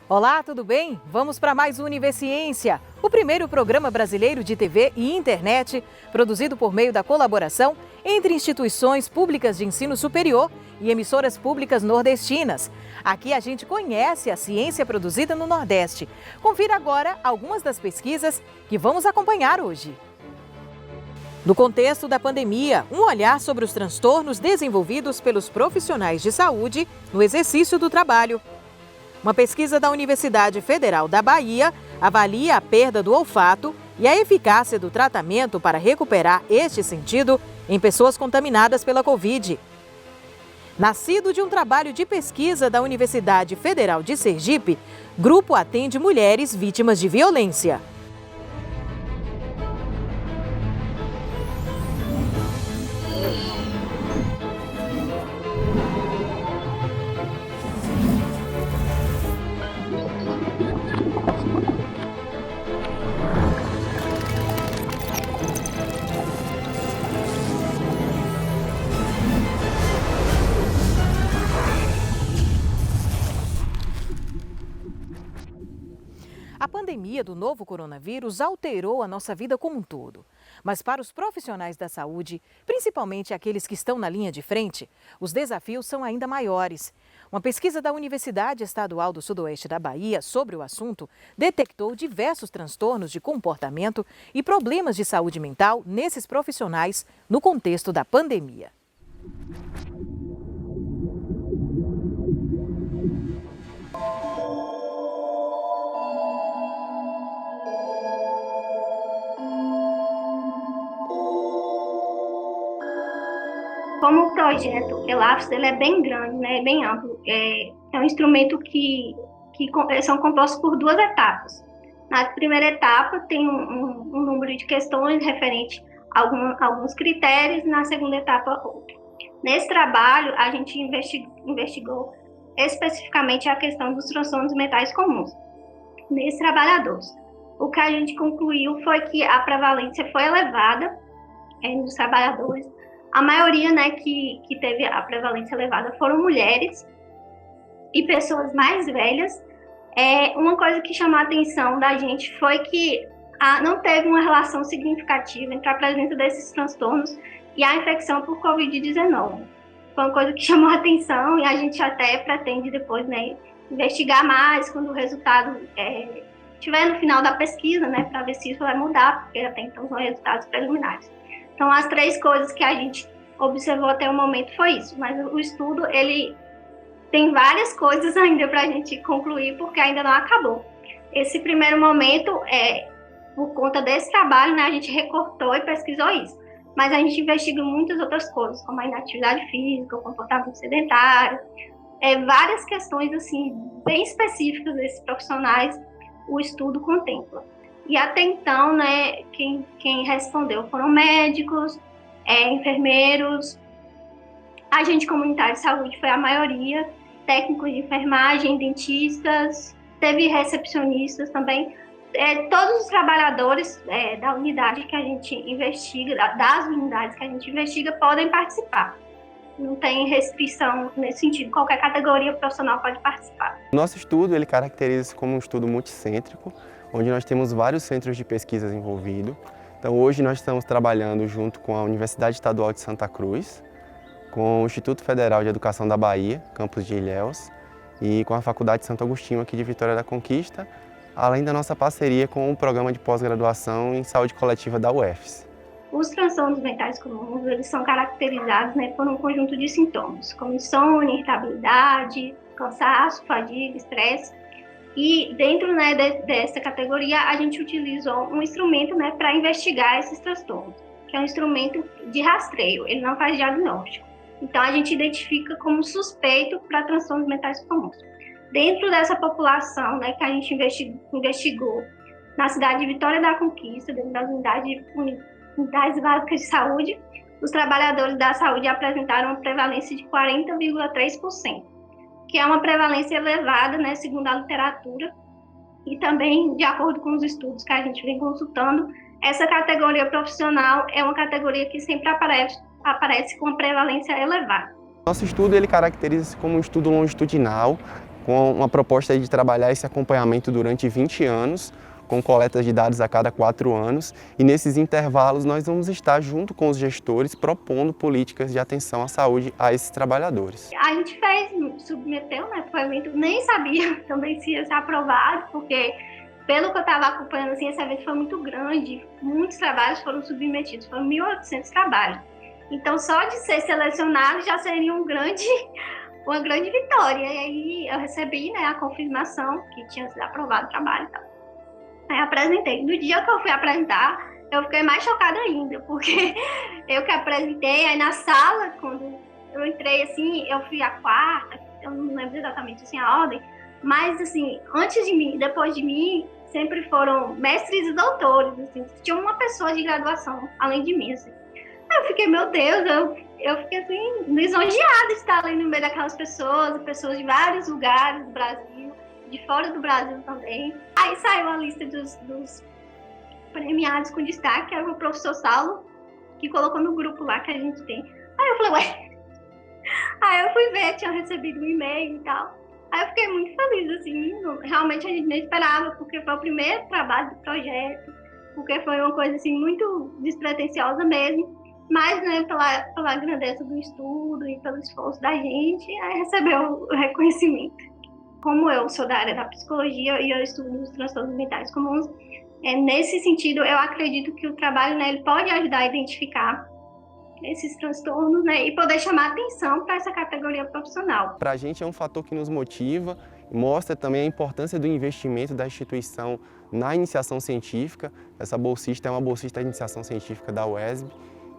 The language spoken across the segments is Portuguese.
Olá, tudo bem? Vamos para mais um Universiência, o primeiro programa brasileiro de TV e internet, produzido por meio da colaboração entre instituições públicas de ensino superior e emissoras públicas nordestinas. Aqui a gente conhece a ciência produzida no Nordeste. Confira agora algumas das pesquisas que vamos acompanhar hoje. No contexto da pandemia, um olhar sobre os transtornos desenvolvidos pelos profissionais de saúde no exercício do trabalho. Uma pesquisa da Universidade Federal da Bahia avalia a perda do olfato e a eficácia do tratamento para recuperar este sentido em pessoas contaminadas pela Covid. Nascido de um trabalho de pesquisa da Universidade Federal de Sergipe, grupo atende mulheres vítimas de violência. A pandemia do novo coronavírus alterou a nossa vida como um todo. Mas para os profissionais da saúde, principalmente aqueles que estão na linha de frente, os desafios são ainda maiores. Uma pesquisa da Universidade Estadual do Sudoeste da Bahia sobre o assunto detectou diversos transtornos de comportamento e problemas de saúde mental nesses profissionais no contexto da pandemia. Como o projeto ELAPS, ele é bem grande, né, bem amplo. É um instrumento que são compostos por duas etapas. Na primeira etapa, tem um número de questões referente a alguns critérios, na segunda etapa, outro. Nesse trabalho, a gente investigou especificamente a questão dos transtornos mentais comuns nesses trabalhadores. O que a gente concluiu foi que a prevalência foi elevada nos trabalhadores. A maioria, né, que teve a prevalência elevada foram mulheres e pessoas mais velhas. Uma coisa que chamou a atenção da gente foi que não teve uma relação significativa entre a presença desses transtornos e a infecção por Covid-19. Foi uma coisa que chamou a atenção e a gente até pretende depois, né, investigar mais quando o resultado estiver no final da pesquisa, né, para ver se isso vai mudar, porque até então são resultados preliminares. Então, as três coisas que a gente observou até o momento foi isso. Mas o estudo, ele tem várias coisas ainda para a gente concluir, porque ainda não acabou. Esse primeiro momento, por conta desse trabalho, né, a gente recortou e pesquisou isso. Mas a gente investiga muitas outras coisas, como a inatividade física, o comportamento sedentário, várias questões assim, bem específicas desses profissionais, o estudo contempla. E até então, né, quem respondeu foram médicos, enfermeiros, agente comunitário de saúde foi a maioria, técnicos de enfermagem, dentistas, teve recepcionistas também. Todos os trabalhadores da unidade que a gente investiga, das unidades que a gente investiga, podem participar. Não tem restrição nesse sentido, qualquer categoria profissional pode participar. Nosso estudo, ele caracteriza-se como um estudo multicêntrico, onde nós temos vários centros de pesquisas envolvidos. Então, hoje nós estamos trabalhando junto com a Universidade Estadual de Santa Cruz, com o Instituto Federal de Educação da Bahia, campus de Ilhéus, e com a Faculdade Santo Agostinho aqui de Vitória da Conquista, além da nossa parceria com o Programa de Pós-Graduação em Saúde Coletiva da UFES. Os transtornos mentais comuns, eles são caracterizados, né, por um conjunto de sintomas, como insônia, irritabilidade, cansaço, fadiga, estresse. E dentro, né, dessa categoria, a gente utilizou um instrumento, né, para investigar esses transtornos, que é um instrumento de rastreio, ele não faz diagnóstico. Então, a gente identifica como suspeito para transtornos mentais comuns. Dentro dessa população, né, que a gente investigou na cidade de Vitória da Conquista, dentro das unidades básicas de saúde, os trabalhadores da saúde apresentaram uma prevalência de 40,3%. Que é uma prevalência elevada, né, segundo a literatura, e também, de acordo com os estudos que a gente vem consultando, essa categoria profissional é uma categoria que sempre aparece com uma prevalência elevada. Nosso estudo, ele caracteriza-se como um estudo longitudinal, com uma proposta aí de trabalhar esse acompanhamento durante 20 anos, com coletas de dados a cada 4 anos, e nesses intervalos nós vamos estar junto com os gestores propondo políticas de atenção à saúde a esses trabalhadores. A gente submeteu, né, pro evento, nem sabia também se ia ser aprovado, porque pelo que eu estava acompanhando, assim, esse evento foi muito grande, muitos trabalhos foram submetidos, foram 1.800 trabalhos. Então, só de ser selecionado já seria uma grande vitória. E aí eu recebi, né, a confirmação que tinha sido aprovado o trabalho e tal. Aí apresentei. No dia que eu fui apresentar, eu fiquei mais chocada ainda, porque eu que apresentei, aí na sala, quando eu entrei, assim, eu fui a quarta, eu não lembro exatamente assim, a ordem, mas, assim, antes de mim, depois de mim, sempre foram mestres e doutores, assim, tinha uma pessoa de graduação, além de mim, assim. Aí eu fiquei, meu Deus, eu fiquei, assim, lisonjeada de estar ali no meio daquelas pessoas de vários lugares do Brasil, de fora do Brasil também. Aí saiu a lista dos premiados com destaque, era o professor Saulo, que colocou no grupo lá que a gente tem. Aí eu falei, ué. Aí eu fui ver, tinha recebido um e-mail e tal. Aí eu fiquei muito feliz, assim, realmente a gente nem esperava, porque foi o primeiro trabalho do projeto, porque foi uma coisa, assim, muito despretensiosa mesmo, mas, né, pela grandeza do estudo e pelo esforço da gente, aí recebeu o reconhecimento. Como eu sou da área da psicologia e eu estudo os transtornos mentais comuns, nesse sentido, eu acredito que o trabalho, né, ele pode ajudar a identificar esses transtornos, né, e poder chamar atenção para essa categoria profissional. Para a gente é um fator que nos motiva, mostra também a importância do investimento da instituição na iniciação científica. Essa bolsista é uma bolsista de iniciação científica da UESB,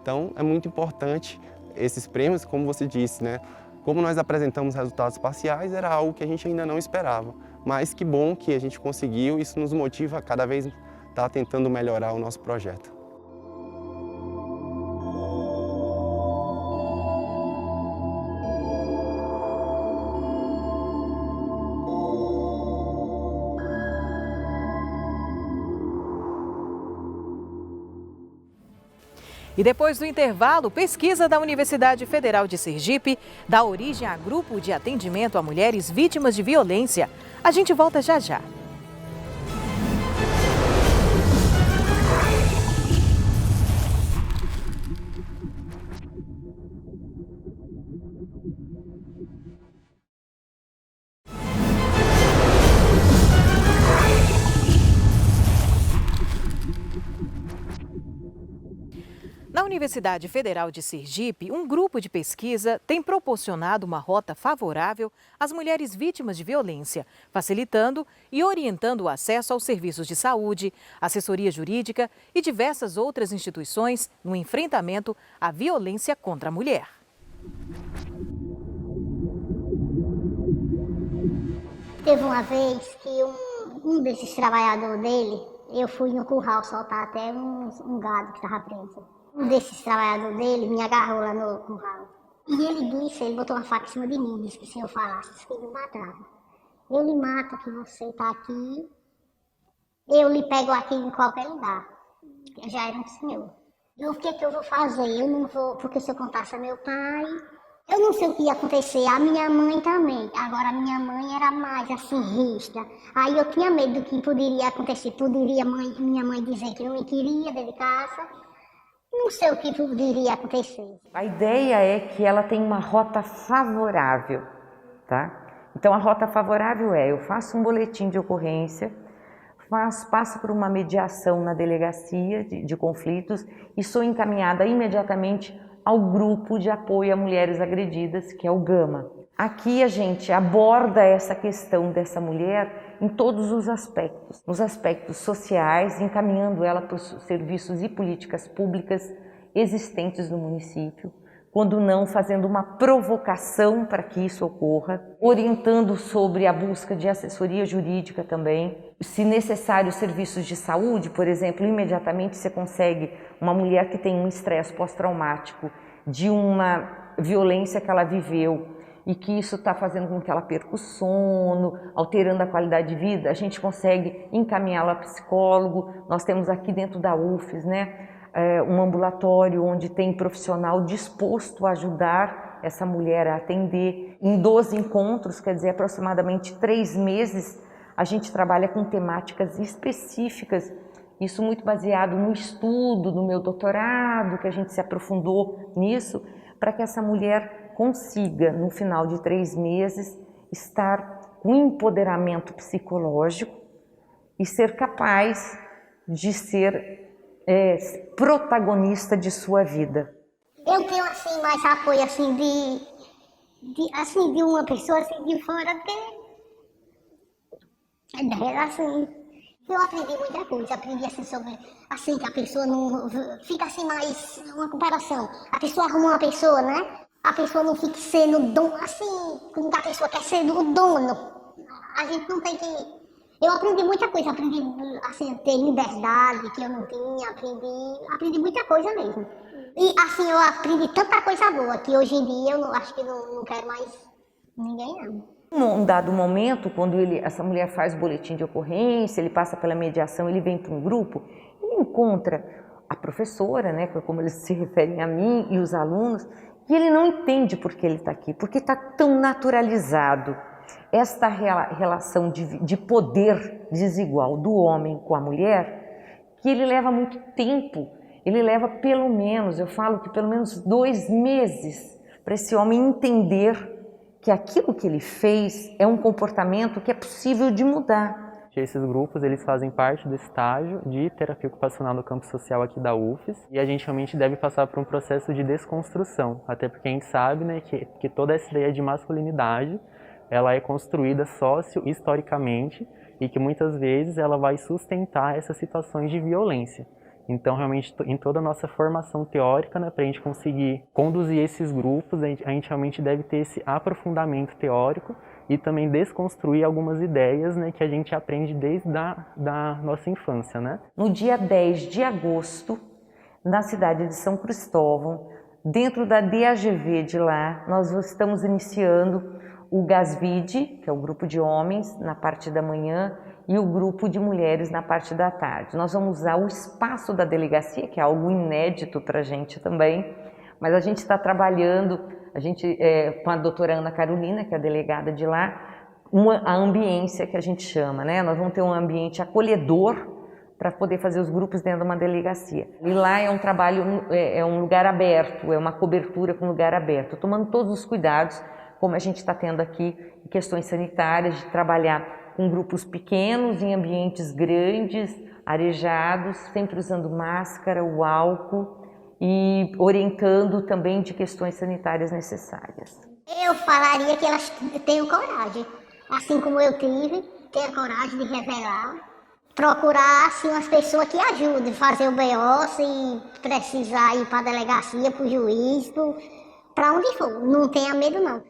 então é muito importante esses prêmios, como você disse, né? Como nós apresentamos resultados parciais, era algo que a gente ainda não esperava, mas que bom que a gente conseguiu, isso nos motiva a cada vez estar tentando melhorar o nosso projeto. E depois do intervalo, pesquisa da Universidade Federal de Sergipe dá origem a grupo de atendimento a mulheres vítimas de violência. A gente volta já já. Na Universidade Federal de Sergipe, um grupo de pesquisa tem proporcionado uma rota favorável às mulheres vítimas de violência, facilitando e orientando o acesso aos serviços de saúde, assessoria jurídica e diversas outras instituições no enfrentamento à violência contra a mulher. Teve uma vez que um desses trabalhadores dele, eu fui no curral soltar até um gado que estava preso. Um desses trabalhadores dele me agarrou lá no curral. E ele botou uma faca em cima de mim, disse que se eu falasse, que ele me matava. Eu lhe mato que você está aqui, eu lhe pego aqui em qualquer lugar. Eu já era um senhor. E o que eu vou fazer? Eu não vou, porque se eu contasse a meu pai, eu não sei o que ia acontecer. A minha mãe também. Agora a minha mãe era mais assim, rígida. Aí eu tinha medo do que poderia acontecer. Poderia minha mãe dizer que não me queria dentro de casa. Não sei o que poderia acontecer. A ideia é que ela tem uma rota favorável, tá? Então a rota favorável eu faço um boletim de ocorrência, passo por uma mediação na delegacia de conflitos e sou encaminhada imediatamente ao grupo de apoio a mulheres agredidas, que é o GAMA. Aqui a gente aborda essa questão dessa mulher em todos os aspectos, nos aspectos sociais, encaminhando ela para os serviços e políticas públicas existentes no município, quando não, fazendo uma provocação para que isso ocorra, orientando sobre a busca de assessoria jurídica também. Se necessário, serviços de saúde, por exemplo, imediatamente você consegue uma mulher que tem um estresse pós-traumático de uma violência que ela viveu, e que isso está fazendo com que ela perca o sono, alterando a qualidade de vida, a gente consegue encaminhá-la a psicólogo. Nós temos aqui dentro da UFES, né, um ambulatório onde tem profissional disposto a ajudar ajudar essa mulher a atender. Em 12 encontros, quer dizer, aproximadamente 3 meses, a gente trabalha com temáticas específicas, isso muito baseado no estudo, no meu doutorado, que a gente se aprofundou nisso, para que essa mulher consiga, no final de 3 meses, estar com empoderamento psicológico e ser capaz de ser protagonista de sua vida. Eu tenho assim mais apoio assim de uma pessoa assim de fora assim. Eu aprendi muita coisa, aprendi assim sobre assim que a pessoa não fica assim mais uma comparação. A pessoa arruma uma pessoa, né? A pessoa não fica sendo dono assim, como a pessoa quer ser o dono. A gente não tem que. Eu aprendi muita coisa, aprendi assim, a ter liberdade que eu não tinha, aprendi muita coisa mesmo. E assim, eu aprendi tanta coisa boa que hoje em dia eu acho que não quero mais ninguém não. Num dado momento, quando essa mulher faz o boletim de ocorrência, ele passa pela mediação, ele vem para um grupo, ele encontra a professora, né, como eles se referem a mim e os alunos, e ele não entende por que ele está aqui, porque está tão naturalizado esta relação de poder desigual do homem com a mulher, que ele leva muito tempo, ele leva pelo menos, eu falo que pelo menos 2 meses para esse homem entender que aquilo que ele fez é um comportamento que é possível de mudar. Esses grupos, eles fazem parte do estágio de terapia ocupacional no campo social aqui da UFES, e a gente realmente deve passar por um processo de desconstrução, até porque a gente sabe, né, que toda essa ideia de masculinidade, ela é construída socio-historicamente e que muitas vezes ela vai sustentar essas situações de violência. Então, realmente, em toda a nossa formação teórica, né, para a gente conseguir conduzir esses grupos, a gente realmente deve ter esse aprofundamento teórico e também desconstruir algumas ideias, né, que a gente aprende desde da nossa infância, né? No dia 10 de agosto, na cidade de São Cristóvão, dentro da DAGV de lá, nós estamos iniciando o GASVID, que é o grupo de homens, na parte da manhã, e o grupo de mulheres na parte da tarde. Nós vamos usar o espaço da delegacia, que é algo inédito para a gente também, mas a gente está trabalhando, com a doutora Ana Carolina, que é a delegada de lá, a ambiência que a gente chama, né? Nós vamos ter um ambiente acolhedor para poder fazer os grupos dentro de uma delegacia. E lá é um trabalho, é um lugar aberto, é uma cobertura com lugar aberto, tomando todos os cuidados, como a gente está tendo aqui em questões sanitárias, de trabalhar com grupos pequenos, em ambientes grandes, arejados, sempre usando máscara, o álcool e orientando também de questões sanitárias necessárias. Eu falaria que elas tenham coragem, assim como eu tive, tenha coragem de revelar, procurar assim, umas pessoas que ajudem a fazer o BO, se precisar ir para a delegacia, para o juiz, para onde for, não tenha medo não.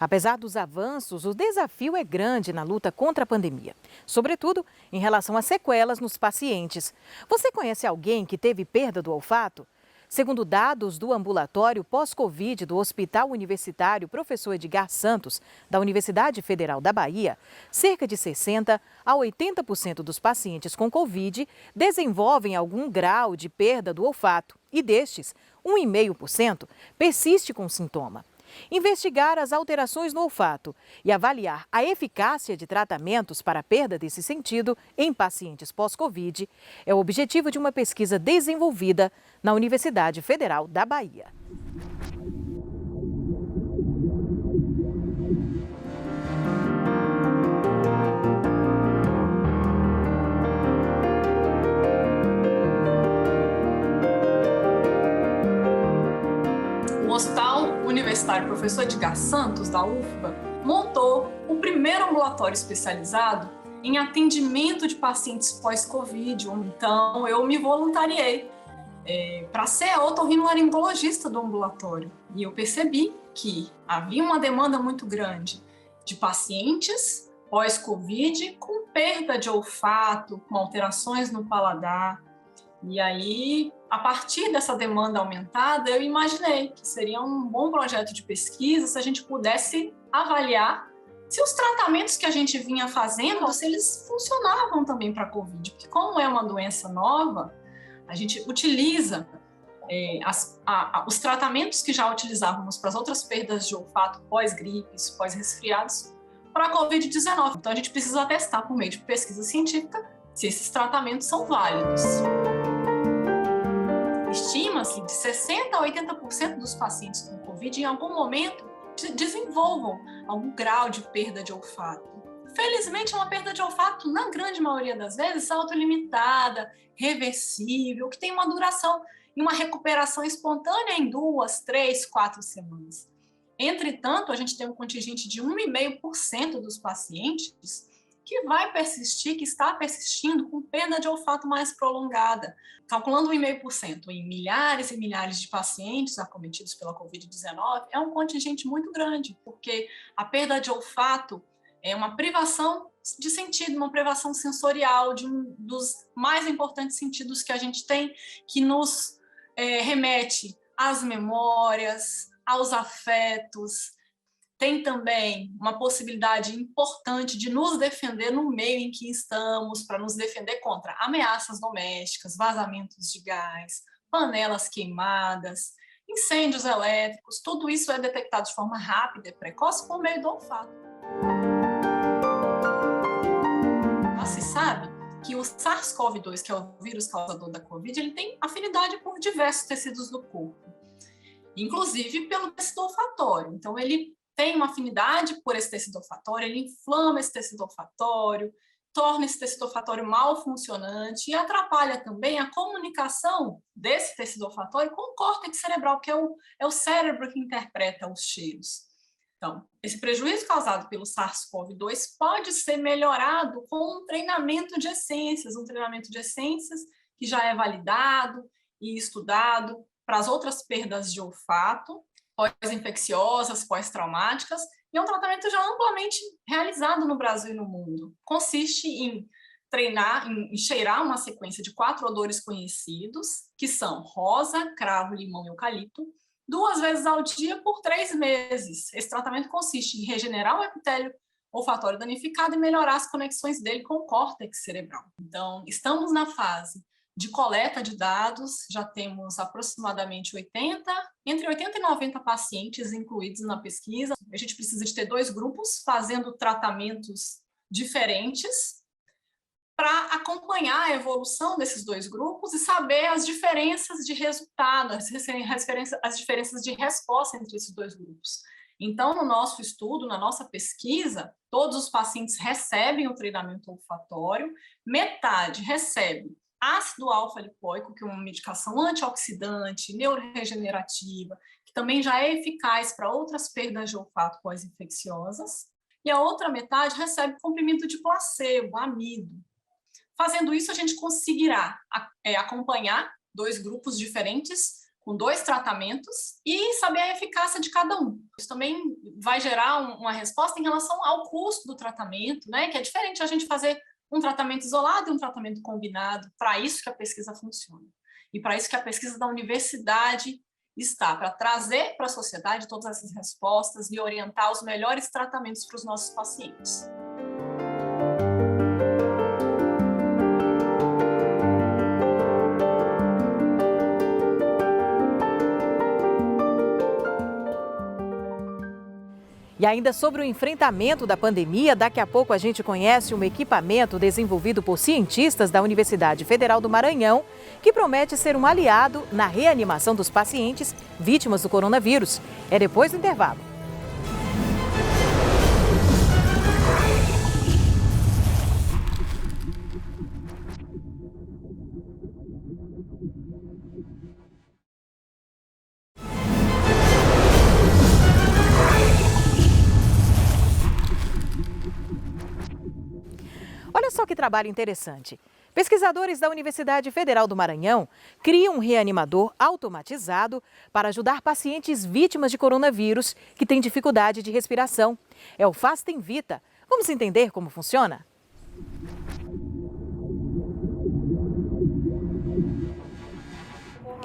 Apesar dos avanços, o desafio é grande na luta contra a pandemia, sobretudo em relação às sequelas nos pacientes. Você conhece alguém que teve perda do olfato? Segundo dados do ambulatório pós-Covid do Hospital Universitário Professor Edgar Santos, da Universidade Federal da Bahia, cerca de 60% a 80% dos pacientes com Covid desenvolvem algum grau de perda do olfato e destes, 1,5% persiste com sintoma. Investigar as alterações no olfato e avaliar a eficácia de tratamentos para a perda desse sentido em pacientes pós-Covid é o objetivo de uma pesquisa desenvolvida na Universidade Federal da Bahia. O Hospital Universitário Professor Edgar Santos, da UFBA, montou o primeiro ambulatório especializado em atendimento de pacientes pós-Covid. Então, eu me voluntariei para ser a otorrinolaringologista do ambulatório. E eu percebi que havia uma demanda muito grande de pacientes pós-Covid com perda de olfato, com alterações no paladar. E aí, a partir dessa demanda aumentada, eu imaginei que seria um bom projeto de pesquisa se a gente pudesse avaliar se os tratamentos que a gente vinha fazendo, se eles funcionavam também para a Covid. Porque como é uma doença nova, a gente utiliza os tratamentos que já utilizávamos para as outras perdas de olfato pós-gripes, pós-resfriados, para a Covid-19. Então, a gente precisa testar por meio de pesquisa científica se esses tratamentos são válidos. Estima-se de 60% a 80% dos pacientes com Covid, em algum momento, desenvolvam algum grau de perda de olfato. Felizmente, é uma perda de olfato, na grande maioria das vezes, autolimitada, reversível, que tem uma duração e uma recuperação espontânea em 2, 3, 4 semanas. Entretanto, a gente tem um contingente de 1,5% dos pacientes que vai persistir, que está persistindo com perda de olfato mais prolongada. Calculando 1,5% em milhares e milhares de pacientes acometidos pela Covid-19, é um contingente muito grande, porque a perda de olfato é uma privação de sentido, uma privação sensorial de um dos mais importantes sentidos que a gente tem, que nos remete às memórias, aos afetos. Tem também uma possibilidade importante de nos defender no meio em que estamos, para nos defender contra ameaças domésticas, vazamentos de gás, panelas queimadas, incêndios elétricos. Tudo isso é detectado de forma rápida e precoce por meio do olfato. Já se sabe que o SARS-CoV-2, que é o vírus causador da Covid, ele tem afinidade por diversos tecidos do corpo, inclusive pelo tecido olfatório. Então, ele tem uma afinidade por esse tecido olfatório, ele inflama esse tecido olfatório, torna esse tecido olfatório mal funcionante e atrapalha também a comunicação desse tecido olfatório com o córtex cerebral, que é o cérebro que interpreta os cheiros. Então, esse prejuízo causado pelo SARS-CoV-2 pode ser melhorado com um treinamento de essências que já é validado e estudado para as outras perdas de olfato, pós-infecciosas, pós-traumáticas, e é um tratamento já amplamente realizado no Brasil e no mundo. Consiste em treinar, em cheirar uma sequência de 4 odores conhecidos, que são rosa, cravo, limão e eucalipto, 2 vezes ao dia por 3 meses. Esse tratamento consiste em regenerar o epitélio olfatório danificado e melhorar as conexões dele com o córtex cerebral. Então, estamos na fase de coleta de dados, já temos aproximadamente entre 80 e 90 pacientes incluídos na pesquisa. A gente precisa de ter 2 grupos fazendo tratamentos diferentes para acompanhar a evolução desses 2 grupos e saber as diferenças de resultado, as diferenças de resposta entre esses 2 grupos. Então, no nosso estudo, na nossa pesquisa, todos os pacientes recebem o treinamento olfatório, metade recebe ácido alfa-lipoico, que é uma medicação antioxidante, neuroregenerativa, que também já é eficaz para outras perdas de olfato pós-infecciosas, e a outra metade recebe comprimido de placebo, amido. Fazendo isso, a gente conseguirá acompanhar 2 grupos diferentes, com 2 tratamentos, e saber a eficácia de cada um. Isso também vai gerar uma resposta em relação ao custo do tratamento, né? Que é diferente a gente fazer um tratamento isolado e um tratamento combinado. Para isso que a pesquisa funciona. E para isso que a pesquisa da universidade está, para trazer para a sociedade todas essas respostas e orientar os melhores tratamentos para os nossos pacientes. E ainda sobre o enfrentamento da pandemia, daqui a pouco a gente conhece um equipamento desenvolvido por cientistas da Universidade Federal do Maranhão, que promete ser um aliado na reanimação dos pacientes vítimas do coronavírus. É depois do intervalo. Olha só que trabalho interessante. Pesquisadores da Universidade Federal do Maranhão criam um reanimador automatizado para ajudar pacientes vítimas de coronavírus que têm dificuldade de respiração. É o Fastem Vita. Vamos entender como funciona?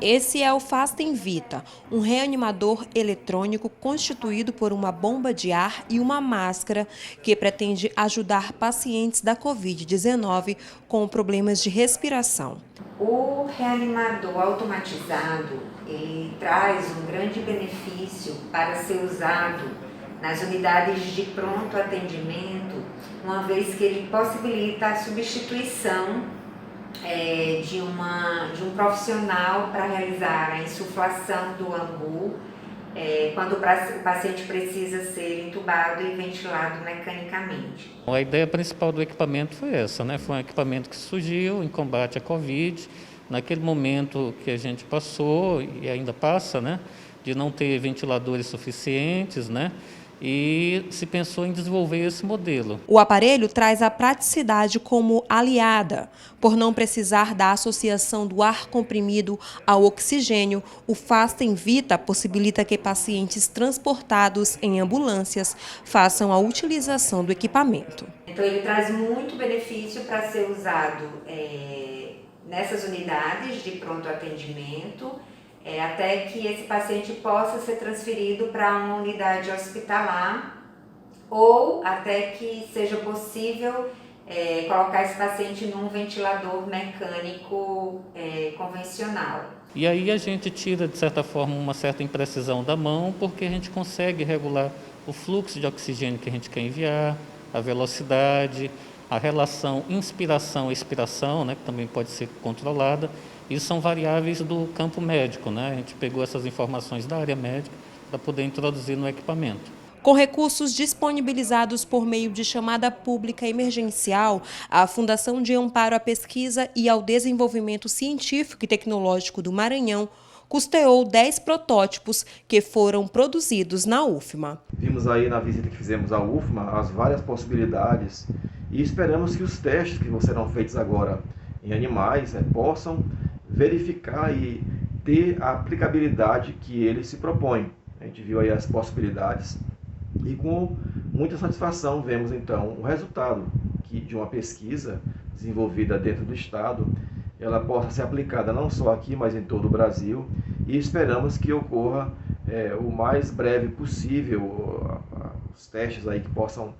Esse é o Fastem Vita, um reanimador eletrônico constituído por uma bomba de ar e uma máscara que pretende ajudar pacientes da Covid-19 com problemas de respiração. O reanimador automatizado, ele traz um grande benefício para ser usado nas unidades de pronto atendimento, uma vez que ele possibilita a substituição de um profissional para realizar a insuflação do AMBU, quando o paciente precisa ser entubado e ventilado mecanicamente. A ideia principal do equipamento foi essa, né? Foi um equipamento que surgiu em combate à Covid, naquele momento que a gente passou e ainda passa, né? De não ter ventiladores suficientes, né? E se pensou em desenvolver esse modelo. O aparelho traz a praticidade como aliada. Por não precisar da associação do ar comprimido ao oxigênio, o Fastem Vita possibilita que pacientes transportados em ambulâncias façam a utilização do equipamento. Então ele traz muito benefício para ser usado nessas unidades de pronto atendimento, até que esse paciente possa ser transferido para uma unidade hospitalar ou até que seja possível colocar esse paciente num ventilador mecânico convencional. E aí a gente tira, de certa forma, uma certa imprecisão da mão, porque a gente consegue regular o fluxo de oxigênio que a gente quer enviar, a velocidade, a relação inspiração-expiração, né, que também pode ser controlada. Isso são variáveis do campo médico, né? A gente pegou essas informações da área médica para poder introduzir no equipamento. Com recursos disponibilizados por meio de chamada pública emergencial, a Fundação de Amparo à Pesquisa e ao Desenvolvimento Científico e Tecnológico do Maranhão custeou 10 protótipos que foram produzidos na UFMA. Vimos aí na visita que fizemos à UFMA as várias possibilidades e esperamos que os testes que serão feitos agora em animais possam verificar e ter a aplicabilidade que ele se propõe. A gente viu aí as possibilidades e com muita satisfação vemos então o resultado de uma pesquisa desenvolvida dentro do Estado, ela possa ser aplicada não só aqui, mas em todo o Brasil, e esperamos que ocorra o mais breve possível os testes aí que possam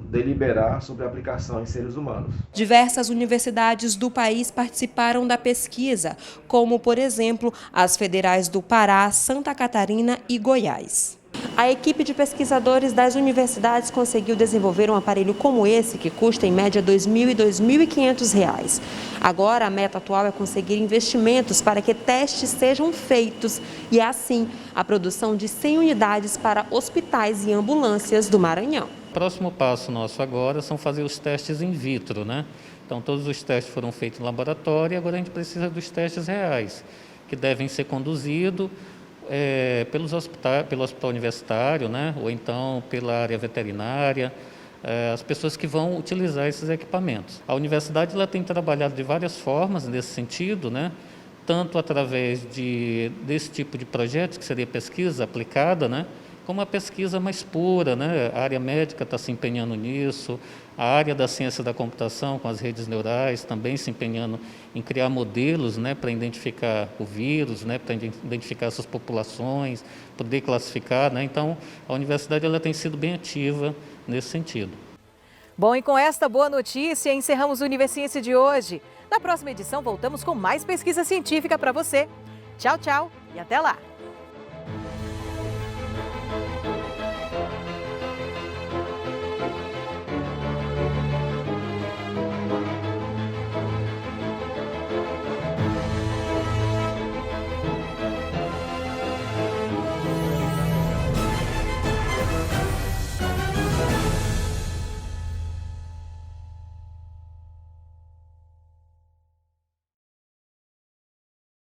deliberar sobre a aplicação em seres humanos. Diversas universidades do país participaram da pesquisa, como, por exemplo, as federais do Pará, Santa Catarina e Goiás. A equipe de pesquisadores das universidades conseguiu desenvolver um aparelho como esse, que custa em média R$ 2.000 e R$ 2.500. Agora, a meta atual é conseguir investimentos para que testes sejam feitos e, assim, a produção de 100 unidades para hospitais e ambulâncias do Maranhão. O próximo passo nosso agora são fazer os testes in vitro, né? Então, todos os testes foram feitos no laboratório e agora a gente precisa dos testes reais, que devem ser conduzidos pelo hospital universitário, né? Ou então pela área veterinária, as pessoas que vão utilizar esses equipamentos. A universidade ela tem trabalhado de várias formas nesse sentido, né? Tanto através desse tipo de projetos, que seria pesquisa aplicada, né? Como a pesquisa mais pura, né? A área médica está se empenhando nisso, a área da ciência da computação com as redes neurais também se empenhando em criar modelos, né? Para identificar o vírus, né? Para identificar essas populações, poder classificar, né? Então, a universidade ela tem sido bem ativa nesse sentido. Bom, e com esta boa notícia, encerramos o Universiência de hoje. Na próxima edição, voltamos com mais pesquisa científica para você. Tchau, tchau e até lá!